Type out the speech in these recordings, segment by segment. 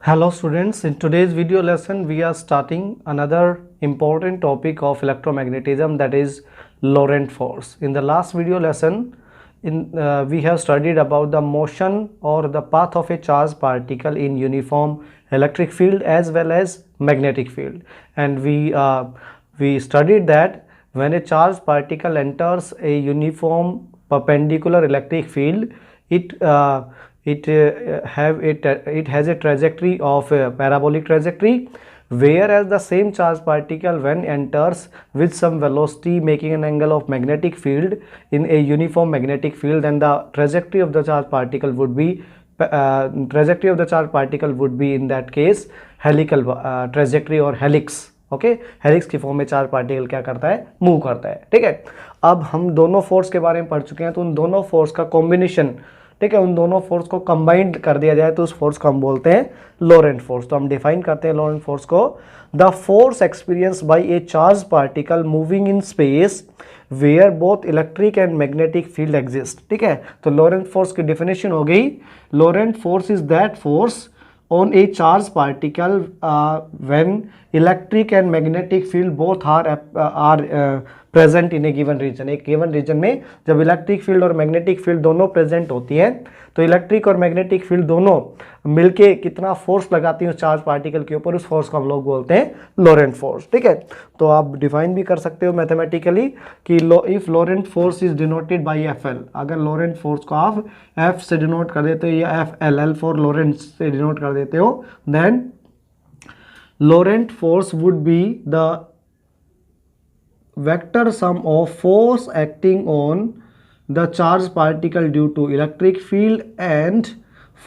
Hello students, in today's video lesson we are starting another important topic of electromagnetism, that is Lorentz force. In the last video lesson we have studied about the motion or the path of a charged particle in uniform electric field as well as magnetic field, and we studied that when a charged particle enters a uniform perpendicular electric field, it it has a trajectory of a parabolic trajectory, whereas the same charged particle when enters with some velocity making an angle of magnetic field in a uniform magnetic field, then the trajectory of the charged particle would be in that case helical trajectory or helix. Okay, helix की form में charge particle क्या करता है, move करता है. ठीक है, अब हम दोनों फोर्स के बारे में पढ़ चुके हैं, तो उन दोनों फोर्स का कॉम्बिनेशन, ठीक है, उन दोनों फोर्स को कंबाइंड कर दिया जाए तो उस फोर्स को हम बोलते हैं लोरेंट फोर्स. तो हम डिफाइन करते हैं लोरेंट फोर्स को, the force experience by a charge particle moving in space where both electric and magnetic field exist. ठीक है, तो लोरेंट फोर्स की डेफिनेशन हो गई, Lorentz force is that force on a charged particle when electric and magnetic field both are present in a given region. एक given region में जब electric field और मैग्नेटिक फील्ड दोनों प्रेजेंट होती है तो इलेक्ट्रिक और मैग्नेटिक फील्ड दोनों मिलके कितना फोर्स लगाती है उस चार्ज पार्टिकल के ऊपर, उस फोर्स को हम लोग बोलते हैं लोरेंट फोर्स. ठीक है, तो आप डिफाइन भी कर सकते हो मैथमेटिकली कि if Lorentz force is denoted by F L, अगर लोरेंट फोर्स को आप एफ से डिनोट कर देते हो या F L L for Lorentz से डिनोट कर देते हो, then Lorentz force would be the vector sum of force acting on the charged particle due to electric field and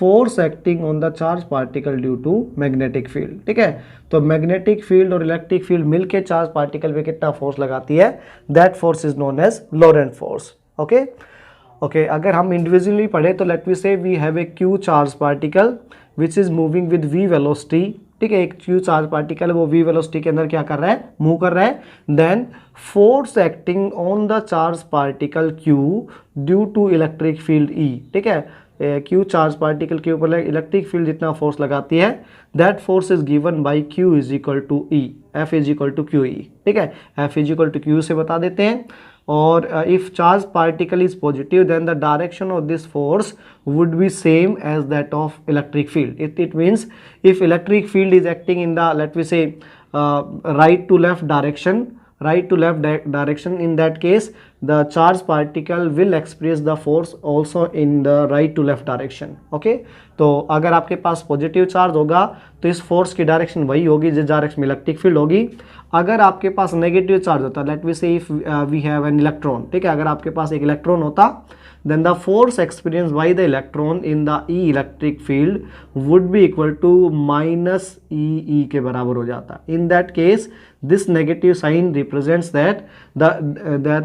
force acting on the charged particle due to magnetic field. ठीक है, तो magnetic field और electric field मिलके charge particle पे कितना force लगाती है, that force is known as Lorentz force. Okay okay, अगर हम इंडिविजुअली पढ़े तो let we say we have a Q charge particle which is moving with we velocity. ठीक है, एक क्यू चार्ज पार्टिकल है, वो वी वेलोसिटी के अंदर क्या कर रहा है, मूव कर रहा है. Then force acting on the charge particle q due to electric field E. ठीक है, क्यू चार्ज पार्टिकल के ऊपर इलेक्ट्रिक फील्ड जितना फोर्स लगाती है, that force is given by q is equal to E, F is equal to q E. ठीक है, F is equal to q से बता देते हैं. और if charge particle is positive then the direction of this force would be same as that of electric field. It means if electric field is acting in the, let me say, right to left direction, in that case the charge particle will express the force also in the right to left direction. okay, तो अगर आपके पास positive charge होगा तो इस force की direction वही होगी जिस डायरेक्शन में इलेक्ट्रिक फील्ड होगी. अगर आपके पास नेगेटिव चार्ज होता, let we say if we have an electron, ठीक है, अगर आपके पास एक इलेक्ट्रॉन होता, then the force experienced by the electron in the E electric field would be equal to minus E के बराबर हो जाता. In that case this negative sign represents that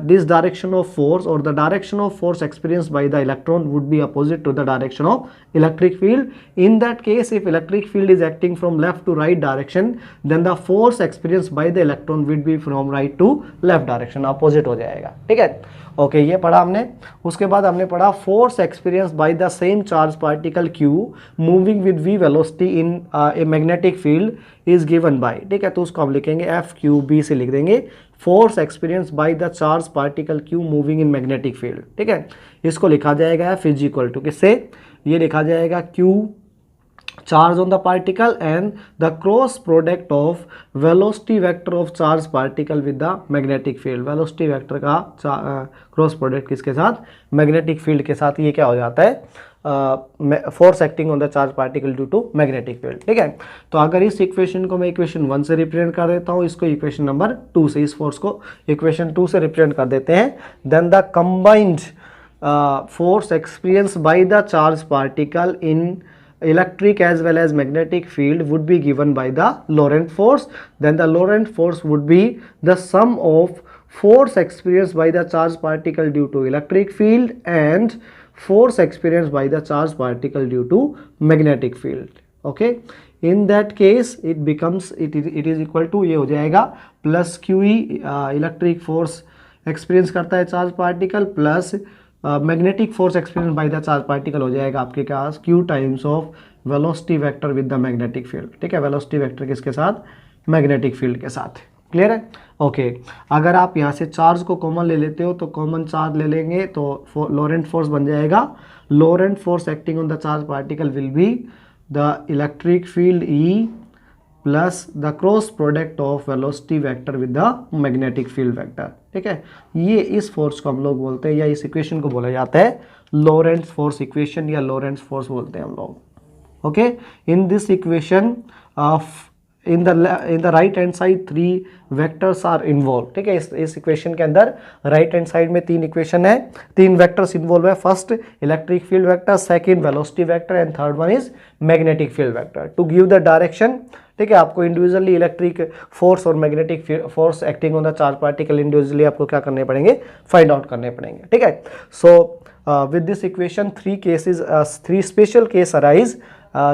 this direction of force or the direction of force experienced by the electron would be opposite to the direction of electric field. In that case if electric field is acting from left to right direction then the force experienced by the electron will be from right to left direction, opposite हो जाएगा. ठीक है, okay, ये पढ़ा हमने. उसके बाद हमने पढ़ा force experience by the same charge particle q moving with we velocity in a magnetic field is given by. ठीक है, तो उसको हम लिखेंगे एफ क्यू बी से लिख देंगे, force experience by the charge particle q moving in magnetic field. ठीक है, इसको लिखा जाएगा एफ इज इक्वल टू किससे, ये लिखा जाएगा Q charge on the particle and the cross product of velocity vector of charge particle with the magnetic field. velocity vector का क्रॉस प्रोडक्ट किसके साथ, मैग्नेटिक फील्ड के साथ, ये क्या हो जाता है, force acting on the charge particle due to magnetic field. ठीक है, तो अगर इस इक्वेशन को मैं इक्वेशन 1 से रिप्रेजेंट कर देता हूँ, इसको इक्वेशन नंबर 2 से, इस फोर्स को इक्वेशन 2 से रिप्रेजेंट कर देते हैं, then the combined force experience by the charge particle in electric as well as magnetic field would be given by the Lorentz force. Then the Lorentz force would be the sum of force experienced by the charged particle due to electric field and force experienced by the charged particle due to magnetic field. okay, in that case it becomes it is equal to, ये हो जाएगा plus Q E, electric force experience करता है charge particle, plus magnetic force experience by the charge particle हो जाएगा आपके पास Q times of velocity vector with the magnetic field. ठीक है, वेलोसिटी वेक्टर किसके साथ? मैग्नेटिक फील्ड के साथ। क्लियर है? ओके, अगर आप यहाँ से चार्ज को कॉमन ले लेते हो तो कॉमन चार्ज ले लेंगे तो लोरेंट फोर्स बन जाएगा। Lorentz force acting on the charge particle will be the electric field E plus the cross product of velocity vector with the magnetic field vector. ठीक है, ये इस फोर्स को हम लोग बोलते हैं या इस इक्वेशन को बोला जाता है लोरेंट्स फोर्स इक्वेशन या लोरेंट्स फोर्स बोलते हैं हम लोग। Okay, in this equation in the right hand side 3 vectors are involved। ठीक है, इस इक्वेशन के अंदर राइट हैंड साइड में 3 इक्वेशन है, 3 वेक्टर्स इन्वॉल्व है। First electric field vector, second velocity vector and third one is magnetic field vector. To give the direction, ठीक है, आपको इंडिविजुअली इलेक्ट्रिक फोर्स और magnetic force acting on the charge particle individually आपको क्या करने पड़ेंगे? Find out करने पड़ेंगे। ठीक है, सो with this equation 3 special case arise।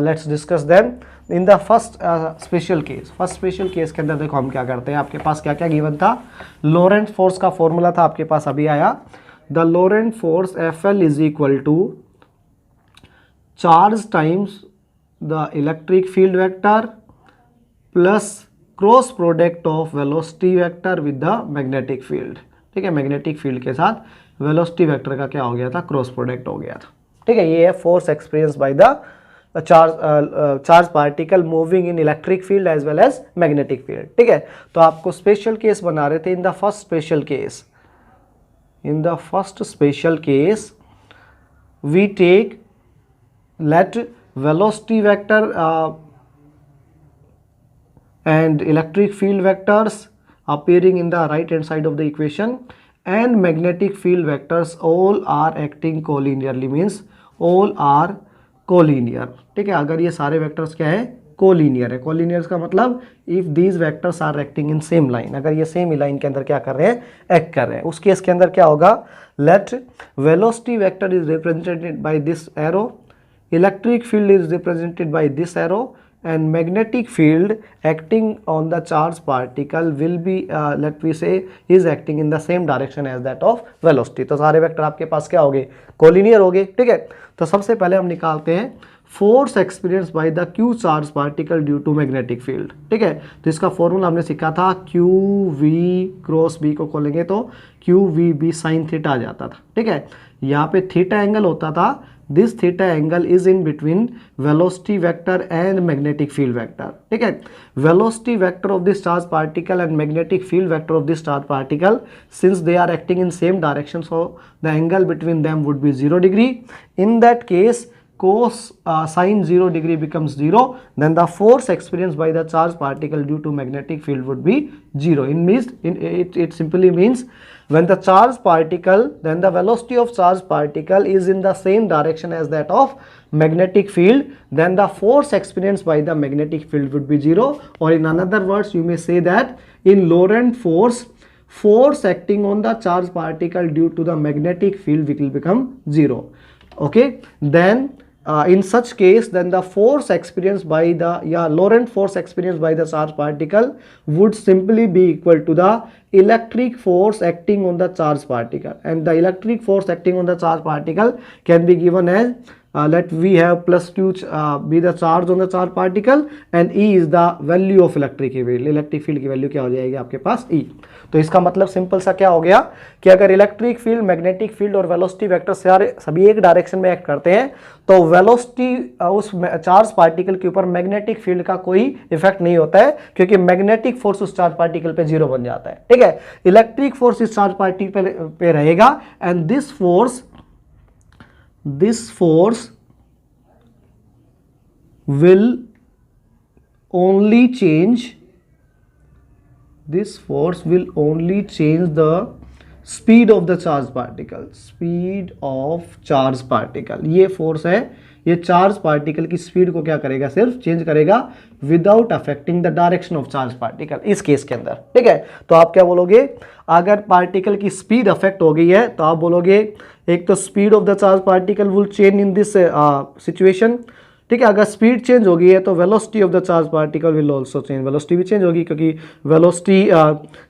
Let's discuss them in the first special case। First special case के अंदर देखो हम क्या करते हैं, आपके पास क्या क्या गिवन था? लोरेंट फोर्स का फॉर्मूला था आपके पास अभी आया, the Lorentz force FL is equal to charge times the electric field vector plus cross product of velocity vector with the magnetic field. ठीक है, मैग्नेटिक फील्ड के साथ वेलोसिटी वेक्टर का क्या हो गया था? क्रॉस प्रोडक्ट हो गया था। ठीक है, ये है force experience by the charge particle moving in electric field as well as magnetic field. ठीक है, तो आपको स्पेशल केस बना रहे थे। In the first special case we take let velocity vector and electric field vectors appearing in the right hand side of the equation and magnetic field vectors all are acting collinearly, means all are collinear। ठीक है, अगर ये सारे vectors क्या है? Collinear है। Collinear का मतलब if these vectors are acting in same line, अगर ये सेम लाइन के अंदर क्या कर रहे हैं? एक्ट कर रहे हैं। उस केस के अंदर क्या होगा? Let velocity vector is represented by this arrow, electric field is represented by this arrow and magnetic field acting on the charge particle will be let we say is acting in the same direction as that of velocity। तो सारे vector आपके पास क्या हो गए? Collinear हो गए। ठीक है, तो सबसे पहले हम निकालते हैं force experience by the q charge particle due to magnetic field. ठीक है, तो इसका फॉर्मूला हमने सीखा था क्यू वी क्रॉस बी को खोलेंगे तो Q we B sine theta आ जाता था। ठीक है, यहाँ पे थीटा एंगल होता था, this theta angle is in between velocity vector and magnetic field vector. ठीक है, velocity vector of this charge particle and magnetic field vector of this charge particle since they are acting in same direction so the angle between them would be 0 degree. In that case cos sin 0 degree becomes 0, then the force experienced by the charged particle due to magnetic field would be 0। It simply means when the charged particle, then the velocity of charged particle is in the same direction as that of magnetic field, then the force experienced by the magnetic field would be 0। or in another words you may say that in Lorentz force acting on the charged particle due to the magnetic field will become 0। okay, then in such case then the force experienced by the Lorentz force experienced by the charged particle would simply be equal to the electric force acting on the charged particle, and the electric force acting on the charged particle can be given as let we have plus q be the charge on the charged particle and E is the value of electric field। Electric field की value क्या हो जाएगी आपके पास? E। तो इसका मतलब simple सा क्या हो गया कि अगर इलेक्ट्रिक फील्ड, मैग्नेटिक फील्ड और वेलोसिटी वेक्टर सभी एक डायरेक्शन में एक्ट करते हैं तो वेलोसिटी उस चार्ज पार्टिकल के ऊपर मैग्नेटिक फील्ड का कोई इफेक्ट नहीं होता है, क्योंकि मैग्नेटिक फोर्स उस चार्ज पार्टिकल पे 0 बन जाता है। ठीक है, इलेक्ट्रिक फोर्स इस चार्ज पार्टिकल पे रहेगा and this force will only change the speed of the charged particle। ये फोर्स है, ये चार्ज पार्टिकल की स्पीड को क्या करेगा? सिर्फ चेंज करेगा without affecting the direction of charge particle इस केस के अंदर। ठीक है, तो आप क्या बोलोगे? अगर पार्टिकल की स्पीड अफेक्ट हो गई है तो आप बोलोगे एक तो speed of the charge particle will change in this situation. ठीक है। अगर स्पीड चेंज होगी है तो velocity of the charge particle will also change, velocity भी चेंज होगी, क्योंकि velocity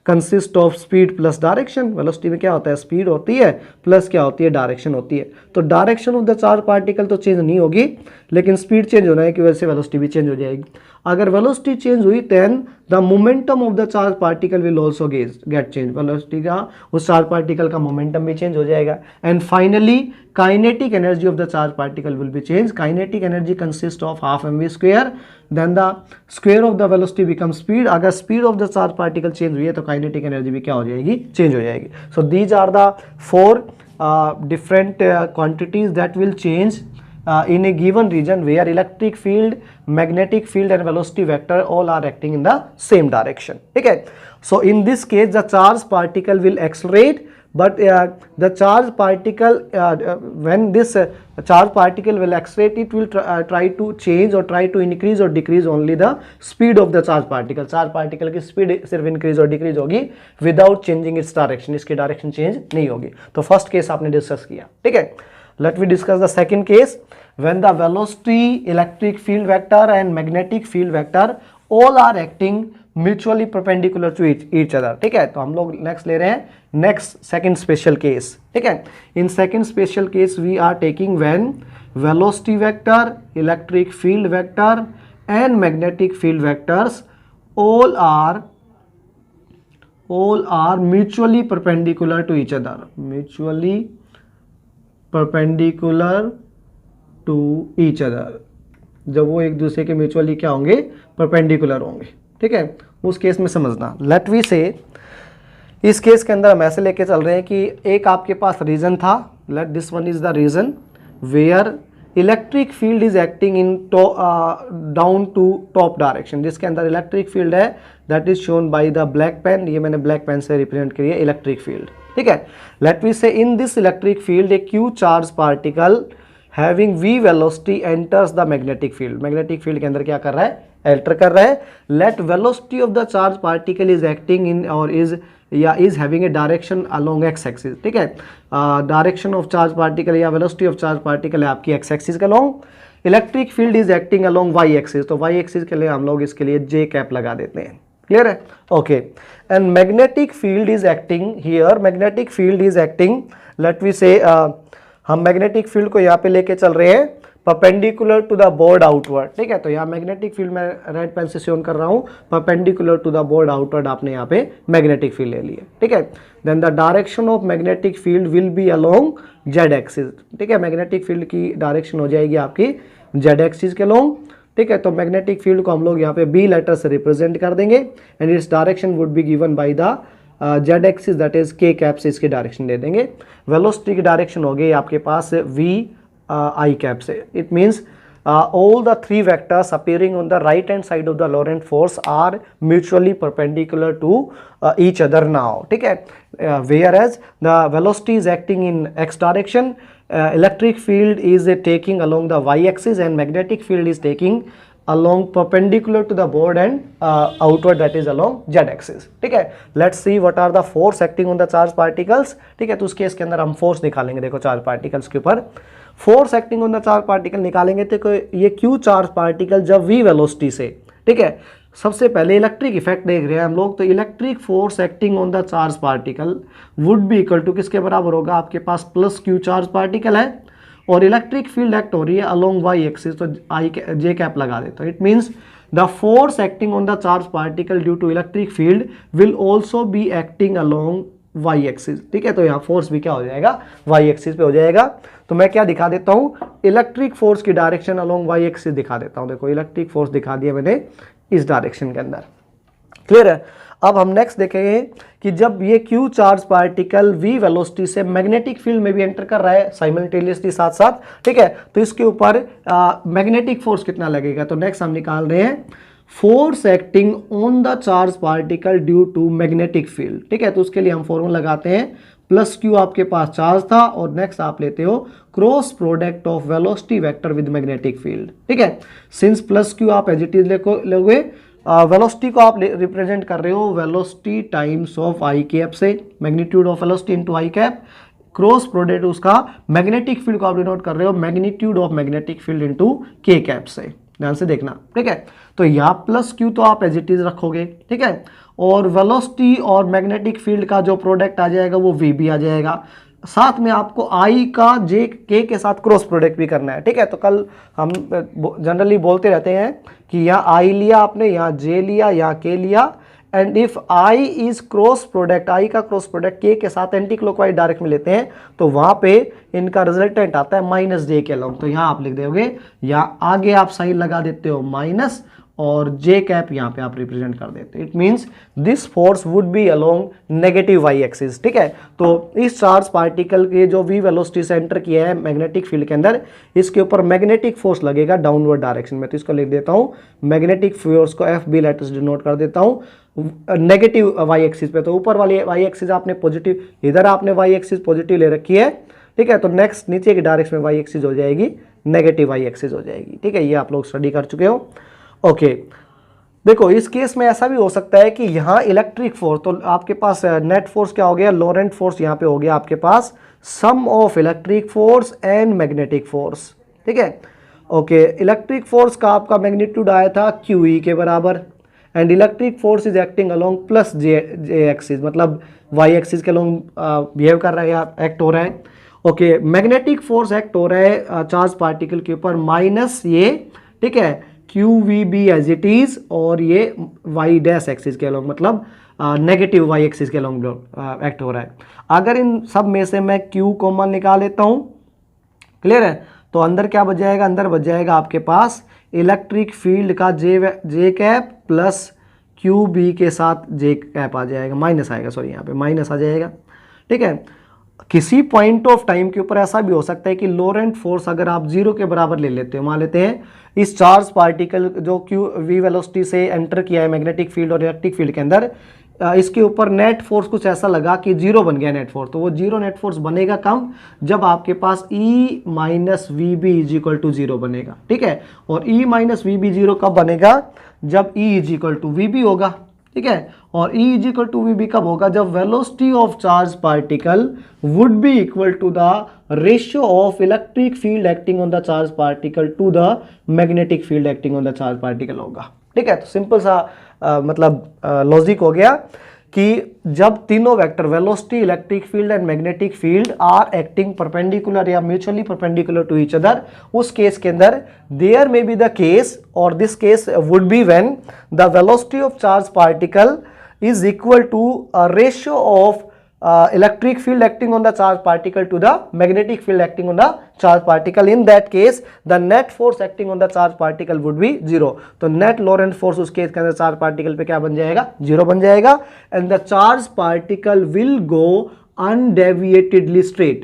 consist of speed plus direction. Velocity में क्या होता है, स्पीड होती है प्लस क्या होती है, डायरेक्शन होती है। तो direction of the charge particle तो चेंज नहीं होगी, लेकिन स्पीड चेंज होने की वजह से वेलोसिटी भी चेंज हो जाएगी। अगर वेलोसिटी चेंज हुई then the momentum of the charge particle will also get change, velocity का उस चार्ज पार्टिकल का मोमेंटम भी चेंज हो जाएगा। And finally kinetic energy of the charge particle will be change. Kinetic energy consist of half mv square, then the square of the velocity become speed. अगर speed of the charge particle change हुई है तो kinetic energy भी क्या हो जाएगी, change हो जाएगी। So these are the 4 different quantities that will change in a given region where electric field, magnetic field and velocity vector all are acting in the same direction. Okay, so in this case the charge particle will accelerate, but the charge particle when this charge particle will accelerate, it will try to change or try to increase or decrease only the speed of the charge particle. charge particle की speed सिर्फ increase और decrease होगी without changing its direction, इसकी direction change नहीं होगी। तो first case आपने discuss किया, ठीक है। Let me discuss the second case, when the velocity, electric field vector and magnetic field vector all are acting mutually perpendicular to each other, ठीक है। तो हम लोग next ले रहे हैं next second special case, ठीक है। In second special case we are taking when velocity vector, electric field vector and magnetic field vectors all are mutually perpendicular to each other, mutually perpendicular to each other। जब वो एक दूसरे के mutually क्या होंगे, perpendicular होंगे, ठीक है। उस केस में समझना, लेट वी से इस केस के अंदर हम ऐसे लेके चल रहे हैं कि एक आपके पास रीजन था, let this one is the region where electric field is acting in down to top direction. जिसके अंदर इलेक्ट्रिक फील्ड है that is shown by the black pen, ये मैंने ब्लैक पेन से रिप्रेजेंट करी है इलेक्ट्रिक फील्ड, ठीक है। लेट वी से in this electric field A Q charge particle having v velocity enters the magnetic field. Magnetic field के अंदर क्या कर रहा है, एंटर कर रहा है। Let velocity of the charge particle is acting in और is having a direction along X axis, ठीक है। डायरेक्शन ऑफ चार्ज पार्टिकल या वेलोसिटी ऑफ चार्ज पार्टिकल है आपकी एक्स एक्सिस के along. Electric field is acting along Y axis, तो Y axis के लिए हम लोग इसके लिए जे कैप लगा देते हैं, क्लियर है, okay. And magnetic field is acting here, magnetic field is acting, let we say हम मैग्नेटिक फील्ड को यहाँ पे लेके चल रहे हैं perpendicular to the board outward, ठीक है। तो यहाँ मैग्नेटिक फील्ड में रेड पेन से शोन कर रहा हूँ perpendicular to the board outward, आपने यहाँ पे मैग्नेटिक फील्ड ले लिया, ठीक है। Then the direction of magnetic field will be along z axis, ठीक है। मैग्नेटिक फील्ड की डायरेक्शन हो जाएगी आपकी जेड एक्सिस के अलोंग, ठीक है। तो मैग्नेटिक फील्ड को हम लोग यहाँ पे बी लेटर से रिप्रेजेंट कर देंगे and its direction would be given by the Z axis that is के कैप से इसकी डायरेक्शन दे देंगे। वेलोसिटी की डायरेक्शन हो गई आपके पास वी आई कैप से। It means all the three vectors appearing on the right hand side of the Lorentz force are mutually perpendicular to each other now, ठीक है। whereas the velocity is acting in x direction, electric field is taking along the y axis and magnetic field is taking along perpendicular to the board and outward that is along z axis, ठीक है। let's see what are the force acting on the charge particles, ठीक है। तो उस case के अंदर हम force निकालेंगे, देखो चार्ज पार्टिकल्स के ऊपर force acting on the charge particle निकालेंगे। तो ये क्यू चार्ज पार्टिकल जब v वेलोसिटी से, ठीक है, सबसे पहले इलेक्ट्रिक इफेक्ट देख रहे हैं हम लोग, तो electric force acting on the charge particle would be equal to किसके बराबर होगा, आपके पास प्लस क्यू चार्ज पार्टिकल है और इलेक्ट्रिक फील्ड एक्ट हो रही है अलोंग वाई एक्सिस, तो आई जे कैप लगा देता है। It means the force acting on the charge particle due to electric field will also be acting along Y axis, ठीक है। तो यहाँ फोर्स भी क्या हो जाएगा, वाई एक्सिस पे हो जाएगा। तो मैं क्या दिखा देता हूँ, इलेक्ट्रिक फोर्स की डायरेक्शन अलोंग वाई एक्सिस दिखा देता हूँ। देखो इलेक्ट्रिक फोर्स दिखा दिया मैंने इस डायरेक्शन के अंदर, क्लियर है। अब हम नेक्स्ट देखेंगे कि जब ये Q charge particle v velocity से मैग्नेटिक फील्ड में भी एंटर कर रहा है साइमल्टेनियसली साथ साथ, ठीक है, तो इसके ऊपर मैग्नेटिक फोर्स कितना लगेगा। तो नेक्स्ट हम निकाल रहे हैं force acting on the charge particle due to magnetic field, ठीक है। तो उसके लिए हम फॉर्मूला लगाते हैं, प्लस क्यू आपके पास चार्ज था और नेक्स्ट आप लेते हो cross product of velocity vector with magnetic field, ठीक है। सिंस प्लस क्यू आप एज इट इज लोगे, वेलोसिटी को आप रिप्रेजेंट कर रहे हो velocity times of I cap से, magnitude of velocity into I cap, cross product उसका मैग्नेटिक फील्ड को आप डिनोट कर रहे हो magnitude of magnetic field into K cap से, ध्यान से देखना, ठीक है। तो यहाँ प्लस क्यू तो आप एज इट इज रखोगे, ठीक है, और वेलोसिटी और मैग्नेटिक फील्ड का जो प्रोडक्ट आ जाएगा वो वी भी आ जाएगा। साथ में आपको आई का जे के साथ क्रॉस प्रोडक्ट भी करना है, ठीक है। तो कल हम जनरली बोलते रहते हैं कि यहाँ आई लिया आपने, यहाँ जे लिया, यहाँ के लिया, and if I is cross product, I का क्रॉस प्रोडक्ट के साथ एंटी क्लॉकवाइज डायरेक्ट में लेते हैं तो वहां पे इनका रिजल्टेंट आता है माइनस जे के अलोंग। तो यहाँ आप लिख दोगे, या आगे आप साइन लगा देते हो माइनस और जे कैप यहाँ पे आप रिप्रेजेंट कर देते हो। It means this force would be along negative y axis, ठीक है। तो इस चार्ज पार्टिकल के जो वी वेलोसिटी से एंटर किया है मैग्नेटिक फील्ड के अंदर, इसके ऊपर मैग्नेटिक फोर्स लगेगा डाउनवर्ड डायरेक्शन में। तो इसको लिख देता हूँ, मैग्नेटिक फोर्स को एफ बी लेटर्स डिनोट कर देता हूँ नेगेटिव वाई एक्सिस पे। तो ऊपर वाली वाई एक्सिस आपने पॉजिटिव, इधर आपने वाई एक्सिस पॉजिटिव ले रखी है, ठीक है। तो नेक्स्ट नीचे की डायरेक्शन में वाई एक्सिस हो जाएगी नेगेटिव वाई एक्सिस हो जाएगी, ठीक है। ये आप लोग स्टडी कर चुके हो, ओके। देखो इस केस में ऐसा भी हो सकता है कि यहाँ इलेक्ट्रिक फोर्स, तो आपके पास नेट फोर्स क्या हो गया, लॉरेंट फोर्स यहाँ पे हो गया आपके पास sum of electric force and magnetic force, ठीक है, ओके। इलेक्ट्रिक फोर्स का आपका मैग्नीट्यूड आया था क्यू ई के बराबर, and electric force is acting along plus J axis, मतलब वाई एक्सिस के अलोंग बिहेव कर रहा है, एक्ट हो रहा है, ओके। मैग्नेटिक फोर्स एक्ट हो रहा है चार्ज पार्टिकल के ऊपर माइनस ये, ठीक है, q we B as it is, और ये वाई डैश एक्सिस के अलोंग, मतलब नेगेटिव वाई एक्सिस के अलोंग एक्ट हो रहा है। अगर इन सब में से मैं क्यू कॉमन निकाल लेता हूँ, क्लियर है, तो अंदर क्या बच जाएगा, अंदर बच जाएगा आपके पास इलेक्ट्रिक फील्ड का जे कैप प्लस क्यू बी के साथ जे कैप आ जाएगा, माइनस आएगा, सॉरी यहाँ पे माइनस आ जाएगा, ठीक है। किसी पॉइंट ऑफ टाइम के ऊपर ऐसा भी हो सकता है कि लोरेंट फोर्स अगर आप जीरो के बराबर ले लेते हो, मान लेते हैं इस चार्ज पार्टिकल जो क्यू वी वेलोसिटी से एंटर किया है मैग्नेटिक फील्ड और इलेक्ट्रिक फील्ड के अंदर, इसके ऊपर नेट फोर्स कुछ ऐसा लगा कि जीरो बन गया नेट फोर्स। तो वो जीरो नेट फोर्स बनेगा कम, जब आपके पास E minus v B is equal to zero बनेगा, ठीक है। और E minus v B zero कब बनेगा, जब E is equal to v B होगा, ठीक है। और E is equal to v B कब होगा, जब velocity of charge particle would be equal to the ratio of electric field acting on the charge particle to the magnetic field acting on the charge particle होगा, ठीक है। तो simple सा मतलब logic हो गया कि जब तीनों vector velocity, electric field and magnetic field are acting perpendicular या mutually perpendicular to each other, उस केस के अंदर there may be the case, और this case would be when the velocity of charge particle is equal to a ratio of electric field acting on the charge particle to the magnetic field acting on the charge particle. In that case the net force acting on the charge particle would be zero. तो net Lorentz force उस case के अंदर charge particle पे क्या बन जाएगा, zero बन जाएगा, and the charge particle will go undeviatedly straight,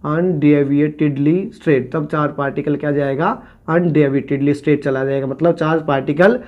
undeviatedly straight, तब चार्ज पार्टिकल क्या जाएगा, अनडेविएटेडली स्ट्रेट चला जाएगा। मतलब charge particle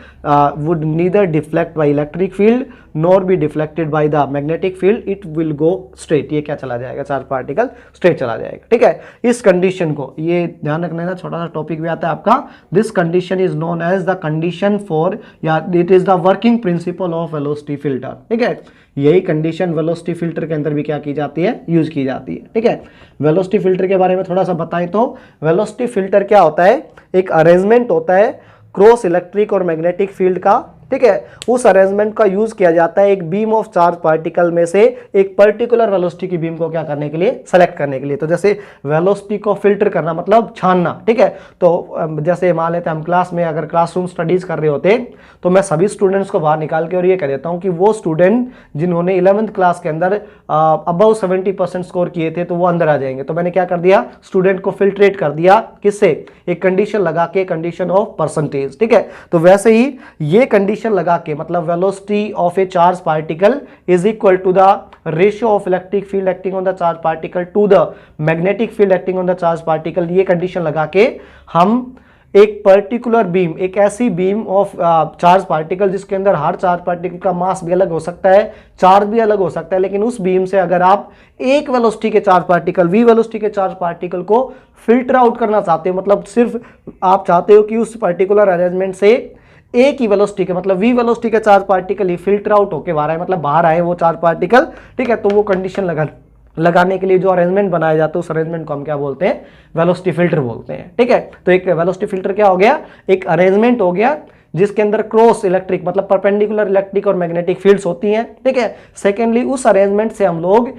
would neither deflect by electric field nor be deflected by the magnetic field, it will go straight. ये क्या चला जाएगा, चार्ज पार्टिकल स्ट्रेट चला जाएगा, ठीक है। इस कंडीशन को ये ध्यान रखना है, छोटा सा टॉपिक भी आता है आपका, this condition is known as the condition for, या it is the working principle of velocity filter, ठीक है। यही कंडीशन वेलोसिटी फिल्टर के अंदर भी क्या की जाती है, यूज की जाती है, ठीक है। वेलोसिटी फिल्टर के बारे में थोड़ा सा बताएं तो वेलोसिटी फिल्टर क्या होता है, एक अरेंजमेंट होता है क्रॉस इलेक्ट्रिक और मैग्नेटिक फील्ड का, ठीक है। उस अरेंजमेंट का यूज किया जाता है एक बीम ऑफ चार्ज पार्टिकल में से एक पर्टिकुलर वेलोसिटी की बीम को क्या करने के लिए, सेलेक्ट करने के लिए। तो जैसे वेलोसिटी को फिल्टर करना मतलब छानना, ठीक है। तो जैसे मान लेते हैं हम क्लास में अगर क्लासरूम स्टडीज कर रहे होते तो मैं सभी स्टूडेंट्स को बाहर निकाल के और ये कह देता हूं कि वो स्टूडेंट जिन्होंने 11th क्लास के अंदर अबव 70% स्कोर किए थे तो वो अंदर आ जाएंगे। तो मैंने क्या कर दिया, स्टूडेंट को फिल्ट्रेट कर दिया, किससे, एक कंडीशन लगा के, कंडीशन ऑफ परसेंटेज, ठीक है। तो वैसे ही ये कंडीशन लगा के, मतलब velocity of a charge particle is equal to the ratio of electric field acting on the charge particle to the magnetic field acting on the charge particle, ये condition लगा के हम एक पर्टिकुलर बीम, एक ऐसी बीम ऑफ चार्ज पार्टिकल जिसके अंदर हर charge particle का मास भी अलग हो सकता है, चार्ज भी अलग हो सकता है, लेकिन उस बीम से अगर आप एक वेलोसिटी के चार्ज पार्टिकल, वी वेलोसिटी के चार्ज पार्टिकल को फिल्टर आउट करना चाहते हो, मतलब सिर्फ आप चाहते हो कि उस पर्टिकुलर अरेंजमेंट से एक ही वेलोसिटी के, मतलब v वेलोसिटी के चार्ज पार्टिकल ही फिल्टर आउट होके बाहर आए, मतलब बाहर आए वो चार्ज पार्टिकल, ठीक है। तो वो कंडीशन लगाने के लिए जो अरेंजमेंट बनाया जाता है उस अरेंजमेंट को हम क्या बोलते हैं, वेलोसिटी फिल्टर बोलते हैं, ठीक है। तो एक वेलोसिटी फिल्टर क्या हो गया, एक अरेंजमेंट हो गया जिसके अंदर क्रॉस इलेक्ट्रिक मतलब परपेंडिकुलर इलेक्ट्रिक और मैग्नेटिक फील्ड्स होती हैं, ठीक है। सेकेंडली उस अरेंजमेंट से हम लोग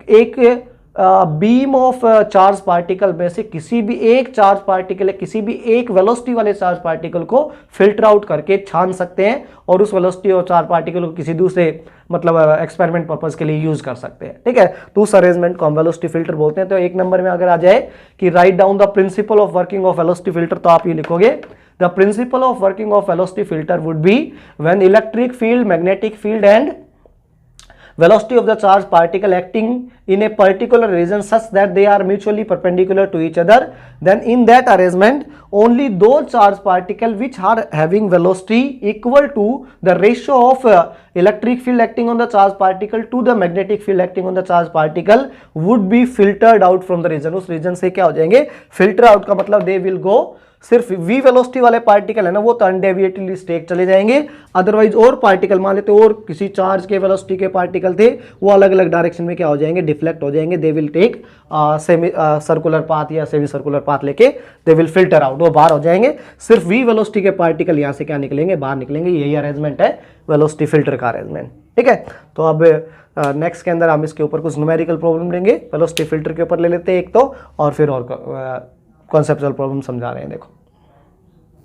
एक बीम ऑफ चार्ज पार्टिकल में से किसी भी एक चार्ज पार्टिकल या किसी भी एक वेलोसिटी वाले चार्ज पार्टिकल को फिल्टर आउट करके छान सकते हैं और उस वेलोसिटी और चार्ज पार्टिकल को किसी दूसरे मतलब एक्सपेरिमेंट पर्पस के लिए यूज कर सकते हैं, ठीक है। तो उस अरेंजमेंट को हम वेलोसिटी फिल्टर बोलते हैं। तो एक नंबर में अगर आ जाए कि write down the principle of working of velocity filter, तो आप ये लिखोगे the principle of working of velocity filter would be when electric field, magnetic field and velocity of the charged particle acting in a particular region such that they are mutually perpendicular to each other, then in that arrangement only those charged particles which are having velocity equal to the ratio of electric field acting on the charged particle to the magnetic field acting on the charged particle would be filtered out from the region। उस region से क्या हो जाएंगे, filter out का मतलब they will go, सिर्फ v velocity वाले particle है ना वो तो अनडेविएटेडली स्ट्रेट चले जाएंगे, अदरवाइज और पार्टिकल मान लेते और किसी चार्ज के वेलोसिटी के पार्टिकल थे वो अलग अलग डायरेक्शन में क्या हो जाएंगे, डिफ्लेक्ट हो जाएंगे, they will take semicircular path या सेमी सर्कुलर पाथ लेके दे विल फिल्टर आउट, वो बाहर हो जाएंगे। सिर्फ v वेलोसिटी के पार्टिकल यहाँ से क्या निकलेंगे, बाहर निकलेंगे। यही अरेंजमेंट है वेलोसिटी फिल्टर का अरेंजमेंट, ठीक है। तो अब नेक्स्ट के अंदर हम इसके ऊपर कुछ न्यूमेरिकल प्रॉब्लम लेंगे, वेलोसिटी फिल्टर के ऊपर ले लेते हैं एक तो, और फिर और कॉन्सेप्चुअल प्रॉब्लम समझा रहे हैं। देखो